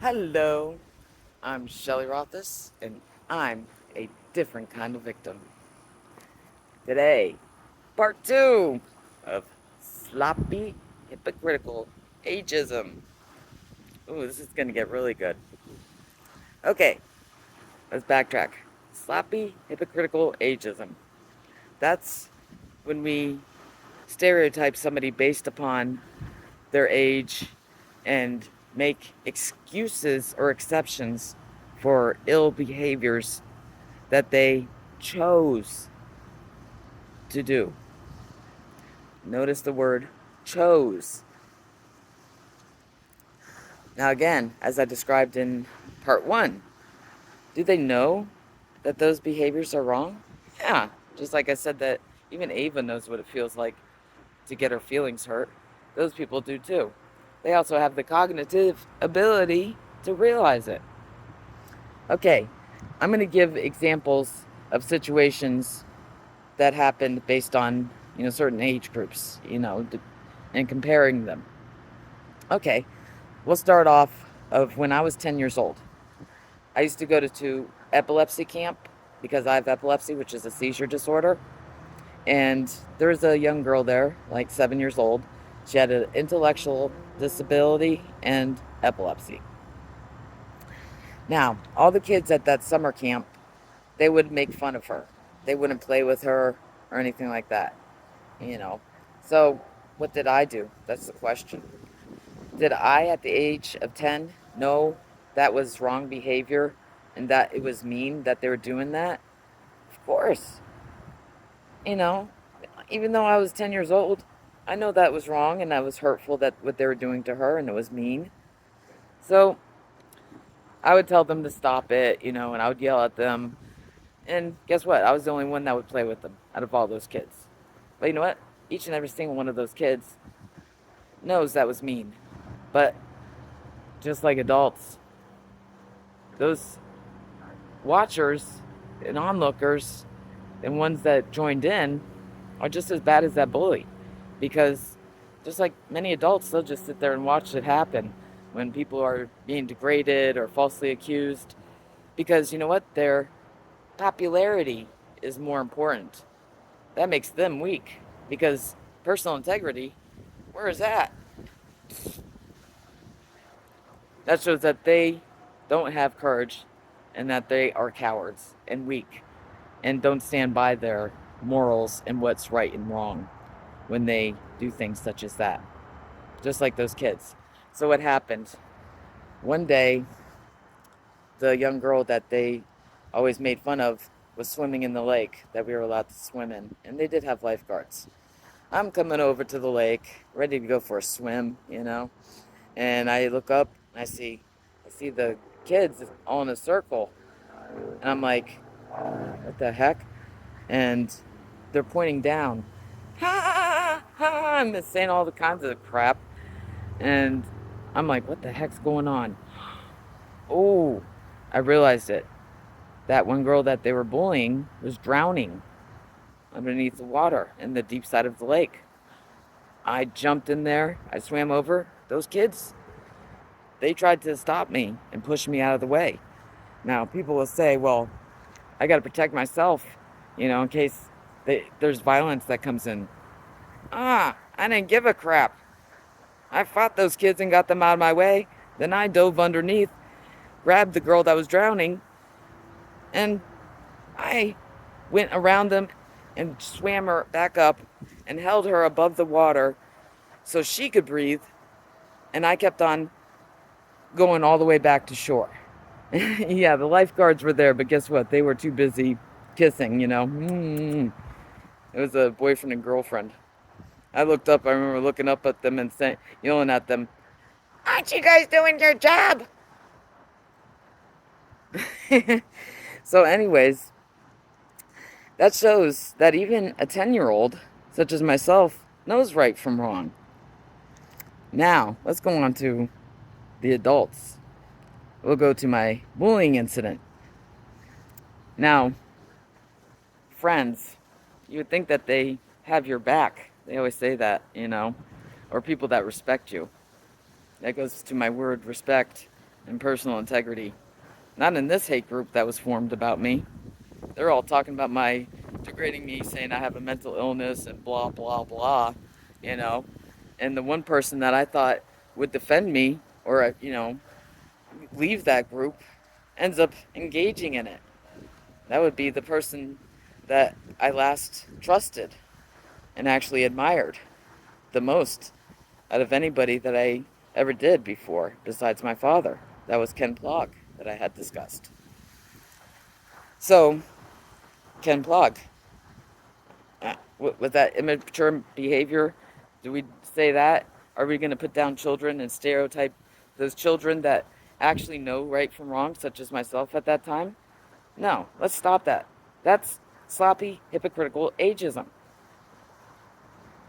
Hello, I'm Shelley Rothus, and I'm a different kind of victim. Today, part two of sloppy, hypocritical ageism. Ooh, this is gonna get really good. Okay, let's backtrack. Sloppy, hypocritical ageism. That's when we stereotype somebody based upon their age and make excuses or exceptions for ill behaviors that they chose to do. Notice the word chose. Now, again, as I described in part one, do they know that those behaviors are wrong? Yeah, just like I said, that even Ava knows what it feels like to get her feelings hurt. Those people do too. They also have the cognitive ability to realize it. Okay, I'm going to give examples of situations that happened based on, certain age groups, and comparing them. Okay, we'll start off of when I was 10 years old. I used to go to epilepsy camp because I have epilepsy, which is a seizure disorder. And there was a young girl there, like 7 years old. She had an intellectual disability and epilepsy. Now, all the kids at that summer camp, they would make fun of her. They wouldn't play with her or anything like that, you know. So, what did I do? That's the question. Did I, at the age of 10, know that was wrong behavior and that it was mean that they were doing that? Of course. You know, even though I was 10 years old, I know that was wrong and that was hurtful, that what they were doing to her, and it was mean. So I would tell them to stop it, and I would yell at them. And guess what? I was the only one that would play with them out of all those kids. But you know what? Each and every single one of those kids knows that was mean. But just like adults, those watchers and onlookers and ones that joined in are just as bad as that bully. Because just like many adults, they'll just sit there and watch it happen when people are being degraded or falsely accused. Because you know what? Their popularity is more important. That makes them weak. Because personal integrity, where is that? That shows that they don't have courage and that they are cowards and weak and don't stand by their morals and what's right and wrong when they do things such as that. Just like those kids. So what happened? One day, the young girl that they always made fun of was swimming in the lake that we were allowed to swim in, and they did have lifeguards. I'm coming over to the lake, ready to go for a swim, and I look up and I see the kids all in a circle, and I'm like, what the heck? And they're pointing down. Ha ha ha! I'm saying all the kinds of crap, and I'm like, what the heck's going on? Oh, I realized it. That one girl that they were bullying was drowning underneath the water in the deep side of the lake. I jumped in there. I swam over. Those kids, they tried to stop me and push me out of the way. Now, people will say, well, I got to protect myself, in case there's violence that comes in. I didn't give a crap. I fought those kids and got them out of my way. Then I dove underneath, grabbed the girl that was drowning, and I went around them and swam her back up and held her above the water so she could breathe. And I kept on going all the way back to shore. Yeah, the lifeguards were there, but guess what? They were too busy kissing. It was a boyfriend and girlfriend. I looked up, I remember looking up at them and yelling at them, aren't you guys doing your job? So, anyways, that shows that even a 10-year-old, such as myself, knows right from wrong. Now, let's go on to the adults. We'll go to my bullying incident. Now, friends, you would think that they have your back. They always say that, or people that respect you. That goes to my word respect and personal integrity. Not in this hate group that was formed about me. They're all talking about degrading me, saying I have a mental illness and blah, blah, blah, you know. And the one person that I thought would defend me or, leave that group ends up engaging in it. That would be the person that I last trusted and actually admired the most out of anybody that I ever did before, besides my father. That was Ken Plog that I had discussed. So, Ken Plog, with that immature behavior, do we say that? Are we going to put down children and stereotype those children that actually know right from wrong, such as myself at that time? No, let's stop that. That's sloppy, hypocritical ageism.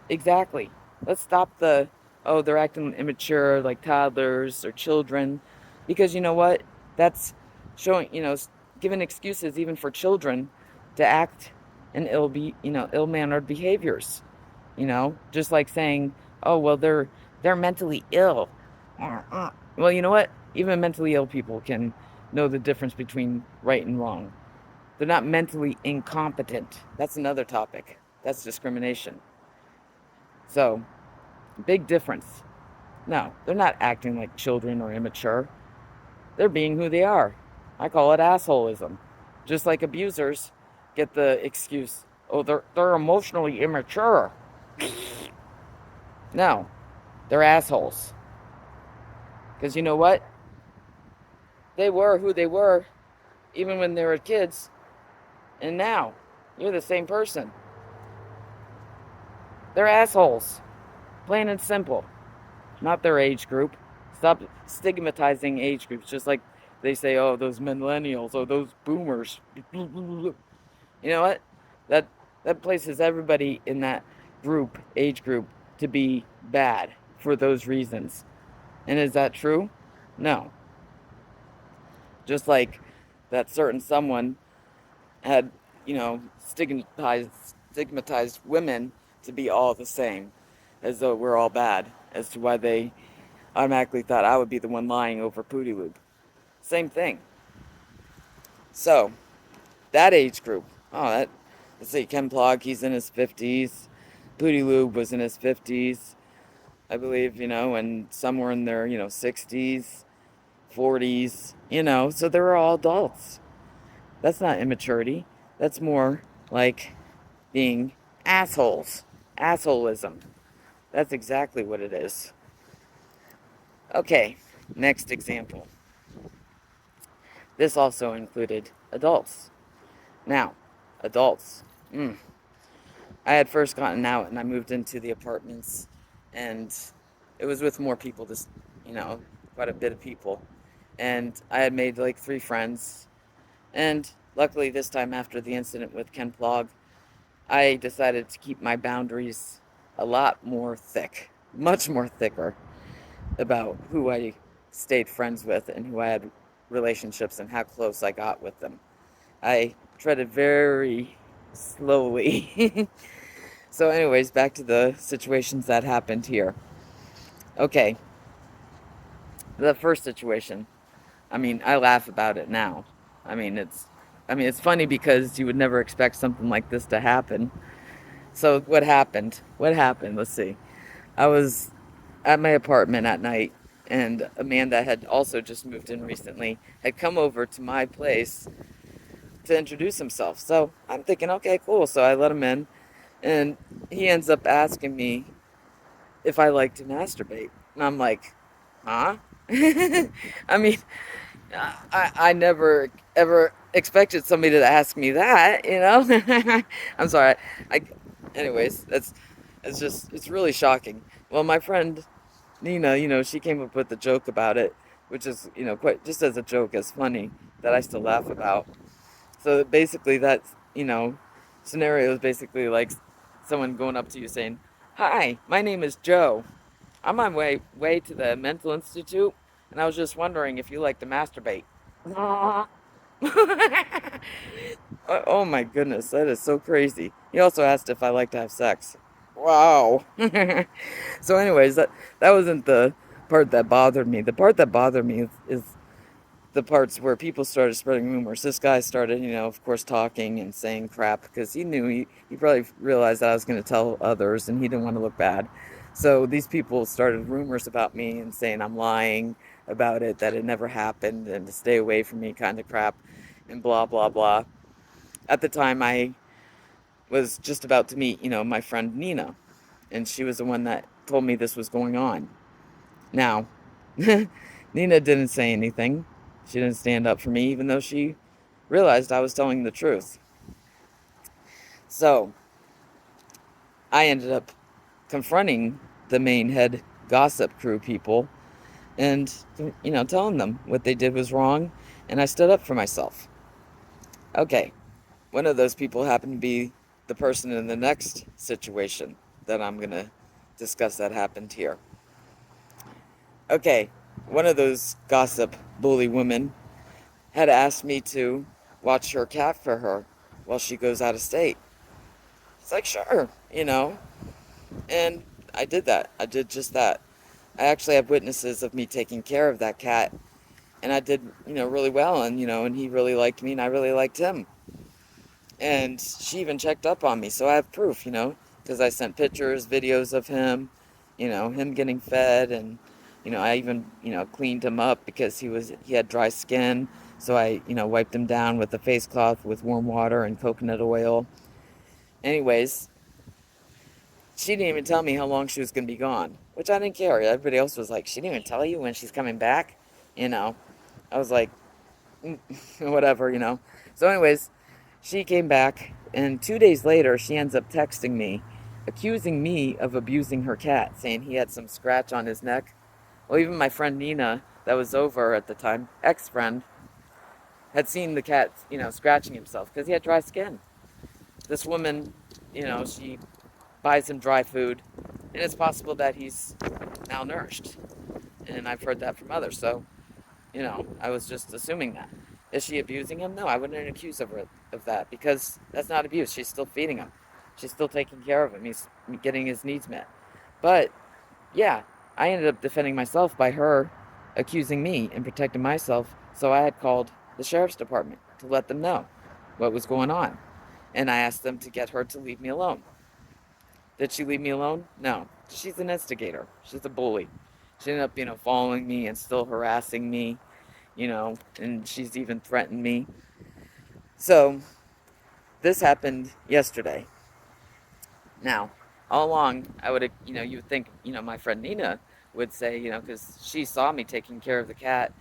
Exactly. Let's stop they're acting immature like toddlers or children. Because you know what? That's showing, giving excuses even for children to act in ill-mannered behaviors. Just like saying, oh, well, they're mentally ill. Well, you know what? Even mentally ill people can know the difference between right and wrong. They're not mentally incompetent. That's another topic. That's discrimination. So, big difference. No, they're not acting like children or immature. They're being who they are. I call it assholism. Just like abusers get the excuse, oh, they're emotionally immature. No, they're assholes. Because you know what? They were who they were even when they were kids. And now, you're the same person. They're assholes. Plain and simple. Not their age group. Stop stigmatizing age groups. Just like they say, oh, those millennials, oh, those boomers. You know what? That that places everybody in that age group, to be bad for those reasons. And is that true? No. Just like that certain someone had, stigmatized women to be all the same, as though we're all bad, as to why they automatically thought I would be the one lying over Pooty Loop. Same thing. So, that age group, let's see, Ken Plog, he's in his 50s. Pooty Loop was in his 50s, I believe, and some were in their, 60s, 40s, so they were all adults. That's not immaturity. That's more like being assholes. Assholism. That's exactly what it is. Okay, next example. This also included adults. Now, adults. I had first gotten out and I moved into the apartments, and it was with more people, quite a bit of people. And I had made like 3 friends. And luckily this time, after the incident with Ken Plog, I decided to keep my boundaries a lot more thick, much more thicker, about who I stayed friends with and who I had relationships and how close I got with them. I treaded very slowly. So anyways, back to the situations that happened here. Okay, the first situation. I laugh about it now. It's funny because you would never expect something like this to happen. So what happened? Let's see. I was at my apartment at night, and a man that had also just moved in recently had come over to my place to introduce himself. So I'm thinking, okay, cool. So I let him in, and he ends up asking me if I like to masturbate. And I'm like, huh? I mean, I never ever expected somebody to ask me that, I'm sorry. Anyways, it's really shocking. Well, my friend Nina, she came up with the joke about it, which is, quite just as a joke, as funny, that I still laugh about. So basically, that, scenario is basically like someone going up to you saying, "Hi, my name is Joe. I'm on my way to the mental institute, and I was just wondering if you like to masturbate." Oh my goodness, that is so crazy. He also asked if I like to have sex. Wow. So anyways, that wasn't the part that bothered me. The part that bothered me is the parts where people started spreading rumors. This guy started, of course, talking and saying crap because he knew he probably realized that I was going to tell others and he didn't want to look bad. So these people started rumors about me and saying I'm lying about it, that it never happened, and to stay away from me, kind of crap, and blah, blah, blah. At the time, I was just about to meet, my friend Nina, and she was the one that told me this was going on. Now, Nina didn't say anything. She didn't stand up for me, even though she realized I was telling the truth. So, I ended up confronting the main head gossip crew people and, telling them what they did was wrong, and I stood up for myself. Okay, one of those people happened to be the person in the next situation that I'm going to discuss that happened here. Okay, one of those gossip bully women had asked me to watch her cat for her while she goes out of state. It's like, sure, and I did that. I did just that. I actually have witnesses of me taking care of that cat, and I did, really well, and he really liked me, and I really liked him. And she even checked up on me, so I have proof, because I sent pictures, videos of him, him getting fed, and, I even, cleaned him up because he had dry skin, so I, wiped him down with a face cloth with warm water and coconut oil. Anyways, she didn't even tell me how long she was going to be gone, which I didn't care. Everybody else was like, she didn't even tell you when she's coming back, I was like, whatever. So anyways, she came back, and 2 days later, she ends up texting me, accusing me of abusing her cat, saying he had some scratch on his neck. Well, even my friend Nina, that was over at the time, ex-friend, had seen the cat, scratching himself because he had dry skin. This woman, she buys him dry food, and it's possible that he's malnourished. And I've heard that from others, so I was just assuming that. Is she abusing him? No, I wouldn't accuse her of that because that's not abuse. She's still feeding him. She's still taking care of him. He's getting his needs met. But yeah, I ended up defending myself by her accusing me and protecting myself. So I had called the sheriff's department to let them know what was going on. And I asked them to get her to leave me alone. Did she leave me alone? No. She's an instigator. She's a bully. She ended up, following me and still harassing me, and she's even threatened me. So, this happened yesterday. Now, all along, I would, you would think, my friend Nina would say, because she saw me taking care of the cat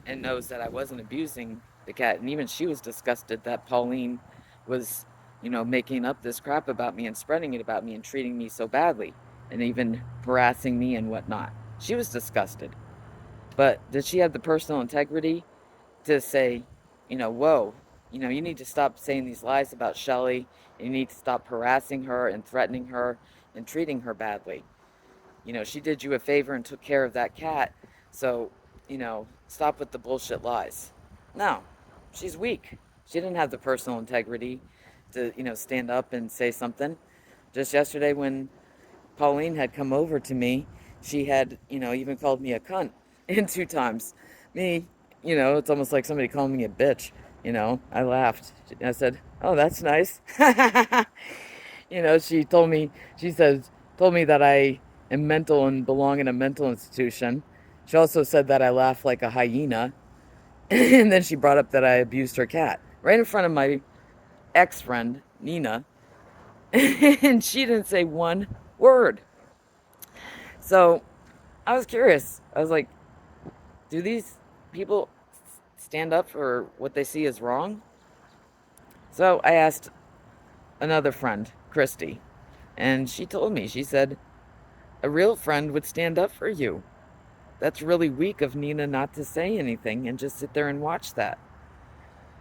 and knows that I wasn't abusing the cat. And even she was disgusted that Pauline was, making up this crap about me and spreading it about me and treating me so badly and even harassing me and whatnot. She was disgusted. But did she have the personal integrity to say, whoa, you need to stop saying these lies about Shelley. You need to stop harassing her and threatening her and treating her badly. She did you a favor and took care of that cat. So, stop with the bullshit lies. No, she's weak. She didn't have the personal integrity to, stand up and say something. Just yesterday when Pauline had come over to me, she had, even called me a cunt in 2 times. Me, it's almost like somebody calling me a bitch. I laughed. I said, "Oh, that's nice." She told me, told me that I am mental and belong in a mental institution. She also said that I laugh like a hyena. And then she brought up that I abused her cat right in front of my ex-friend, Nina. And she didn't say one word. So I was curious. I was like, do these people stand up for what they see as wrong? So I asked another friend, Christy, and she told me, she said, a real friend would stand up for you. That's really weak of Nina not to say anything and just sit there and watch that.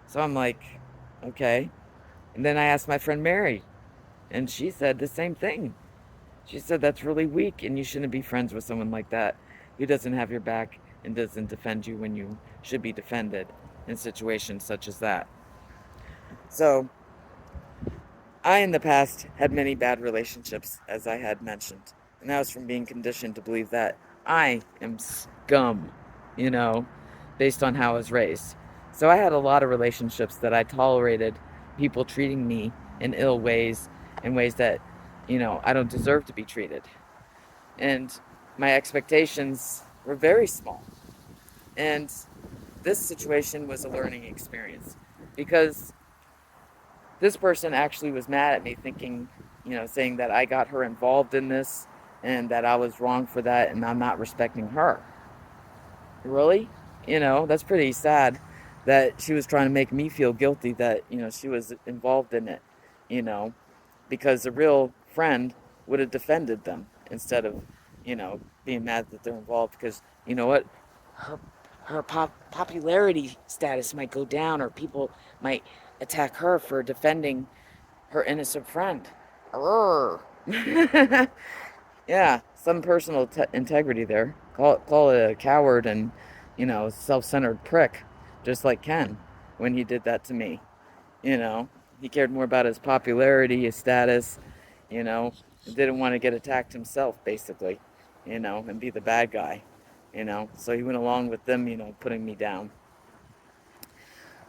So I'm like, okay. And then I asked my friend Mary, and she said the same thing. She said that's really weak and you shouldn't be friends with someone like that who doesn't have your back and doesn't defend you when you should be defended in situations such as that. So, I in the past had many bad relationships, as I had mentioned, and that was from being conditioned to believe that I am scum, you know, based on how I was raised. So I had a lot of relationships that I tolerated people treating me in ill ways, in ways that, I don't deserve to be treated. And my expectations were very small. And this situation was a learning experience because this person actually was mad at me, thinking, saying that I got her involved in this and that I was wrong for that and I'm not respecting her. Really? That's pretty sad that she was trying to make me feel guilty that, she was involved in it, you know, because a real friend would have defended them instead of, being mad that they're involved because, you know what? Her, her popularity status might go down or people might attack her for defending her innocent friend. Arrgh. Yeah, some personal integrity there. Call it a coward and, self-centered prick, just like Ken when he did that to me. He cared more about his popularity, his status, you know, didn't want to get attacked himself, basically, and be the bad guy, So he went along with them, putting me down.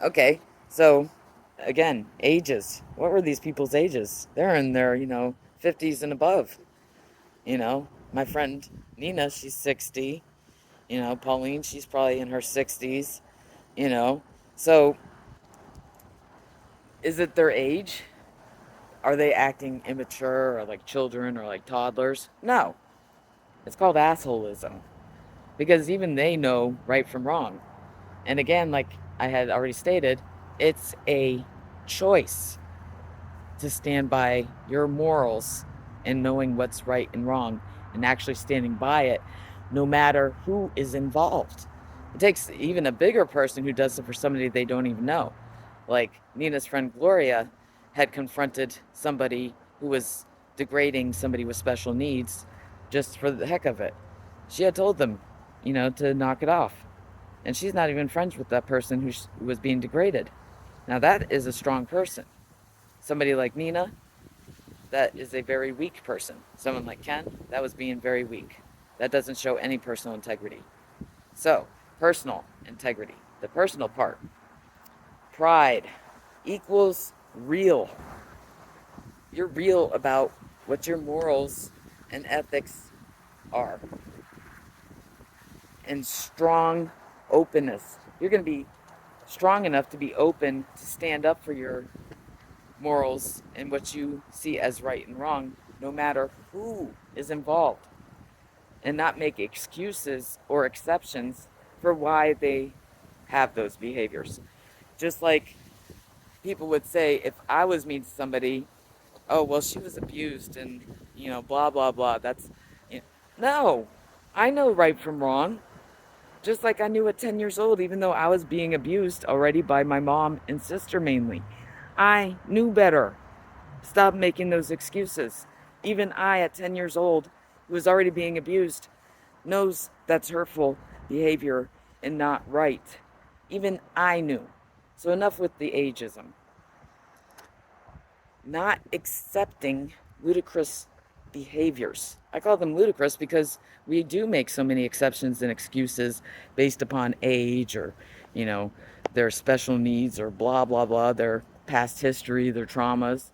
Okay, so again, ages. What were these people's ages? They're in their, 50s and above. My friend Nina, she's 60. Pauline, she's probably in her 60s. You know, so is it their age? Are they acting immature or like children or like toddlers? No. It's called assholism because even they know right from wrong. And again, like I had already stated, it's a choice to stand by your morals and knowing what's right and wrong and actually standing by it no matter who is involved. It takes even a bigger person who does it for somebody they don't even know. Like Nina's friend Gloria had confronted somebody who was degrading somebody with special needs just for the heck of it. She had told them, to knock it off. And she's not even friends with that person who was being degraded. Now that is a strong person. Somebody like Nina, that is a very weak person. Someone like Ken, that was being very weak. That doesn't show any personal integrity. So, personal integrity, the personal part. Pride equals real. You're real about what your morals and ethics are. And strong openness. You're going to be strong enough to be open to stand up for your morals and what you see as right and wrong, no matter who is involved, and not make excuses or exceptions for why they have those behaviors. Just like people would say, if I was mean to somebody, oh, well, she was abused and, blah, blah, blah. That's, you know, no, I know right from wrong. Just like I knew at 10 years old, even though I was being abused already by my mom and sister mainly. I knew better. Stop making those excuses. Even I, at 10 years old, who was already being abused, knows that's hurtful behavior and not right. Even I knew. So enough with the ageism. Not accepting ludicrous behaviors. I call them ludicrous because we do make so many exceptions and excuses based upon age or, their special needs or blah, blah, blah, their past history, their traumas.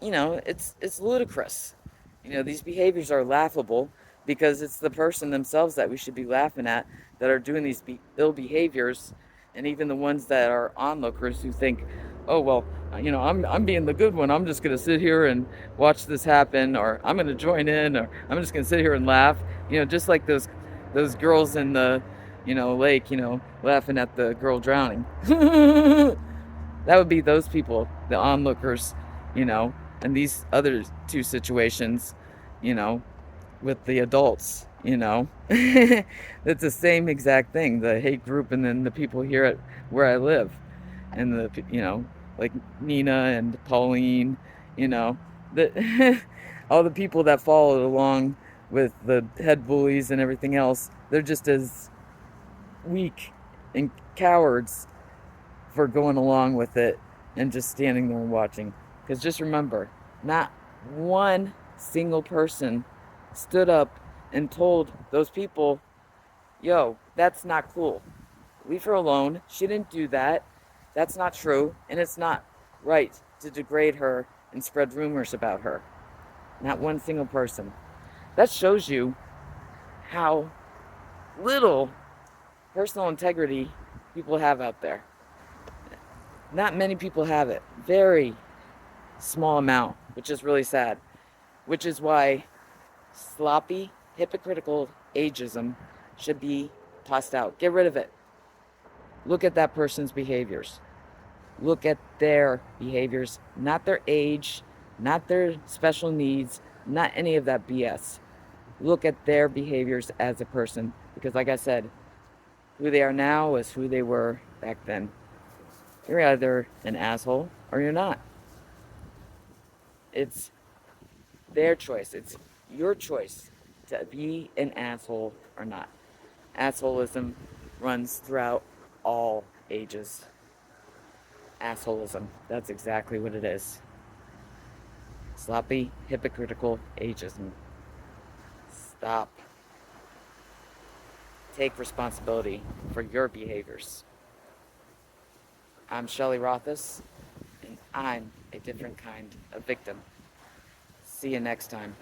It's ludicrous. These behaviors are laughable because it's the person themselves that we should be laughing at that are doing these ill behaviors, and even the ones that are onlookers who think, oh well, I'm being the good one. I'm just gonna sit here and watch this happen, or I'm gonna join in, or I'm just gonna sit here and laugh. Just like those girls in the lake, laughing at the girl drowning. That would be those people, the onlookers, you know, and these other two situations, you know, with the adults, it's the same exact thing, the hate group and then the people here at where I live and like Nina and Pauline, the all the people that followed along with the head bullies and everything else, they're just as weak and cowards for going along with it and just standing there and watching. Because just remember, not one single person stood up and told those people, yo, that's not cool. Leave her alone. She didn't do that. That's not true. And it's not right to degrade her and spread rumors about her. Not one single person. That shows you how little personal integrity people have out there. Not many people have it. Very small amount, which is really sad. Which is why sloppy, hypocritical ageism should be tossed out. Get rid of it. Look at that person's behaviors. Look at their behaviors, not their age, not their special needs, not any of that BS. Look at their behaviors as a person, because like I said, who they are now is who they were back then. You're either an asshole or you're not. It's their choice. It's your choice to be an asshole or not. Assholism runs throughout all ages. Assholism. That's exactly what it is. Sloppy, hypocritical ageism. Stop. Take responsibility for your behaviors. I'm Shelley Rothus, and I'm a different kind of victim. See you next time.